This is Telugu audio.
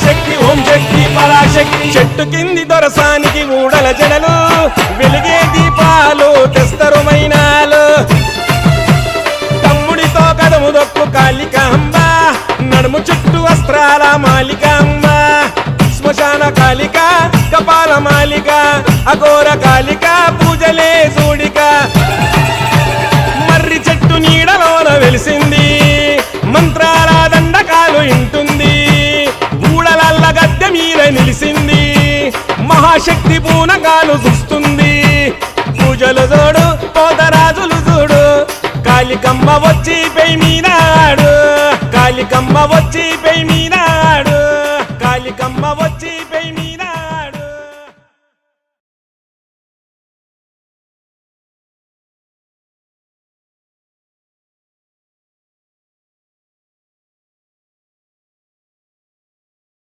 శక్తి ఓం శక్తి పరాశక్తి చెట్టు కింది దొరసానికి ఊడల జడలు వెలిగే దీపాలు తెస్తరు మైనాలు తమ్ముడితో కదము దొక్కు కాళికాంబ నడుము చుట్టూ వస్త్రాల మాలికాంబ శ్మశాన కాళిక కపాల మాలిక అఘోర కాళిక పూజలే సూడిక మర్రి చెట్టు నీడలోన వెలిసింది మంత్రాల దండకాలు ఇంటుంది ఊడలల్ల గద్దె మీద నిలిసింది మహాశక్తి పూనకాలు చూస్తుంది పూజలు చూడు పోతరాజులు చూడు కాళికమ్మ వచ్చి పై మీద ఆడు కాళికమ్మ వచ్చి పై